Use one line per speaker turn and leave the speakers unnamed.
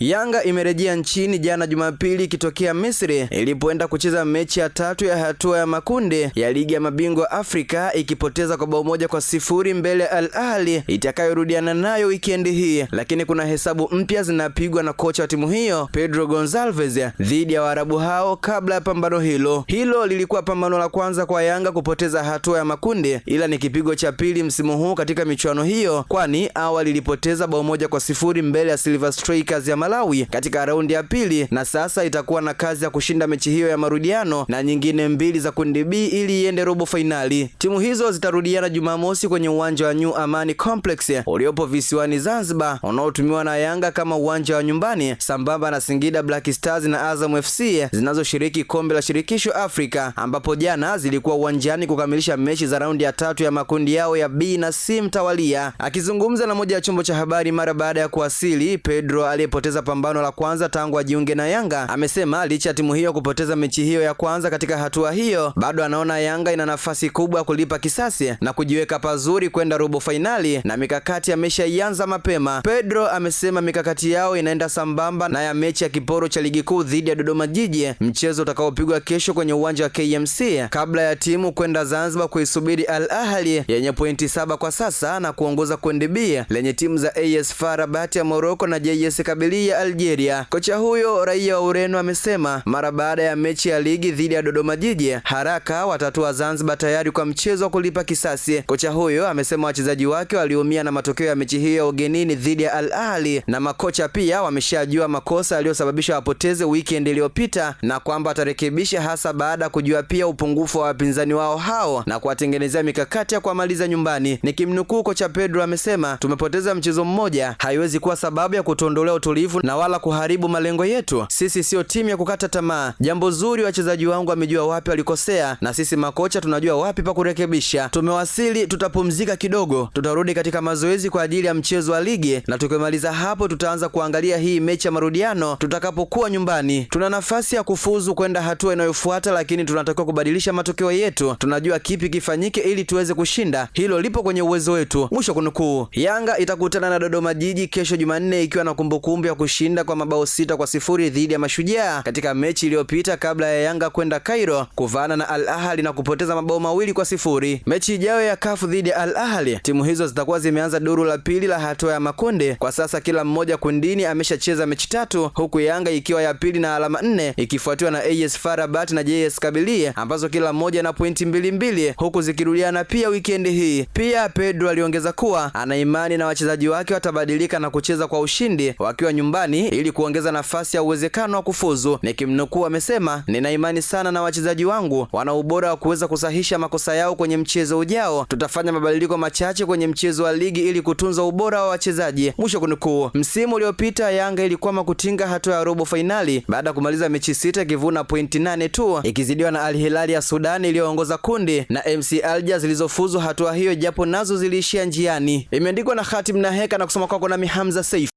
Yanga imerejea nchini jana Jumapili ikitokea Misri ilipoenda kucheza mechi ya tatu ya hatua ya makundi ya ligi ya mabingwa Afrika ikipoteza kwa bao 1-0 mbele ya Al Ahly itakayorudiana nayo weekend hii, lakini kuna hesabu mpya zinapigwa na kocha wa timu hiyo Pedro Gonçalves dhidi ya Waarabu hao kabla ya pambano hilo. Hilo lilikuwa pambano la kwanza kwa Yanga kupoteza hatua ya makundi, ila ni kipigo cha pili msimu huu katika michuano hiyo, kwani awali ilipoteza bao 1-0 mbele ya Silver Strikers ya Malawi katika raundi ya pili, na sasa itakuwa na kazi ya kushinda mechi hiyo ya marudiano na nyingine mbili za kundi B ili iende robo finali. Timu hizo zitarudiana Jumamosi kwenye uwanja wa New Amani Complex uliopo visiwani Zanzibar, unaotumiwa na Yanga kama uwanja wa nyumbani, sambamba na Singida Black Stars na Azam FC zinazoshiriki kombe la shirikisho Afrika, ambapo jana zilikuwa uwanjani kukamilisha mechi za raundi ya tatu ya makundi yao ya B na C mtawalia. Akizungumza na moja ya chombo cha habari mara baada ya kuwasili, Pedro aliyepoteza pambano la kwanza tangu ajiunge na Yanga amesema licha ya timu hiyo kupoteza mechi hiyo ya kwanza katika hatua hiyo, bado anaona Yanga ina nafasi kubwa kulipa kisasi na kujiweka pazuri kwenda robo finali, na mikakati ameshaianza mapema. Pedro amesema mikakati yao inaenda sambamba na ya mechi ya kiporo cha ligi kuu dhidi ya Dodoma Jiji, mchezo utakaopigwa kesho kwenye uwanja wa KMC kabla ya timu kwenda Zanzibar kuisubiri Al Ahly yenye pointi 7 kwa sasa na kuongoza kundi B lenye timu za AS FAR Rabat ya Morocco na JS Kabylie ya Algeria. Kocha huyo raia wa Ureno amesema mara baada ya mechi ya ligi dhidi ya Dodoma Jiji haraka watatua Zanzibar tayari kwa mchezo wa kulipa kisasi. Kocha huyo amesema wachezaji wake waliumia na matokeo ya mechi hiyo ya ugenini dhidi ya Al Ahly, na makocha pia wameshajua makosa aliyosababisha wapoteze weekend iliyopita na kwamba atarekebisha, hasa baada ya kujua pia upungufu wa wapinzani wao hao na kuwatengenezea mikakati ya kuamaliza nyumbani. Nikimnukuu kocha Pedro amesema, tumepoteza mchezo mmoja haiwezi kuwa sababu ya kutuondolea utulivu na wala kuharibu malengo yetu. Sisi sio timu ya kukata tamaa. Jambo zuri, wachezaji wangu wamejua wapi walikosea na sisi makocha tunajua wapi pa kurekebisha. Tumewasili, tutapumzika kidogo, tutarudi katika mazoezi kwa ajili ya mchezo wa ligi, na tukimaliza hapo tutaanza kuangalia hii mechi ya marudiano tutakapokuwa nyumbani. Tuna nafasi ya kufuzu kwenda hatua inayofuata, lakini tunatakiwa kubadilisha matokeo yetu. Tunajua kipi kifanyike ili tuweze kushinda, hilo lipo kwenye uwezo wetu. Mwisho kunukuu. Yanga itakutana na Dodoma Jiji kesho Jumanne ikiwa na kumbukumbu ya kushinda kwa mabao 6-0 dhidi ya Mashujaa katika mechi iliyopita kabla ya Yanga kwenda Cairo kuvaana na Al Ahly na kupoteza mabao 2-0. Mechi ijayo ya CAF dhidi ya Al Ahly, timu hizo zitakuwa zimeanza duru la pili la hatua ya makundi. Kwa sasa kila mmoja kundini ameshacheza mechi 3, huku Yanga ikiwa ya pili na alama 4 ikifuatiwa na AS FAR Rabat na JS Kabylie ambazo kila mmoja na pointi 2, huku zikirudiana pia weekend hii. Pia Pedro aliongeza kuwa ana imani na wachezaji wake watabadilika na kucheza kwa ushindi wakiwa nyumbani ili kuongeza nafasi ya uwezekano wa kufuzu. Nikimnukuu amesema, nina imani sana na wachezaji wangu, wana ubora wa kuweza kusahisha makosa yao kwenye mchezo ujao. Tutafanya mabadiliko machache kwenye mchezo wa ligi ili kutunza ubora wa wachezaji. Mwisho kunukuu. Msimu uliopita Yanga ilikwama kutinga hatua ya robo finali baada ya kumaliza mechi 6 ikivuna pointi 8 tu, ikizidiwa na Al Hilal ya Sudan iliyoongoza kundi na MC Alger zilizofuzu hatua hiyo japo nazo ziliishia njiani. Imeandikwa na Khatim Naheka na kusoma kwako na Hamza Saif.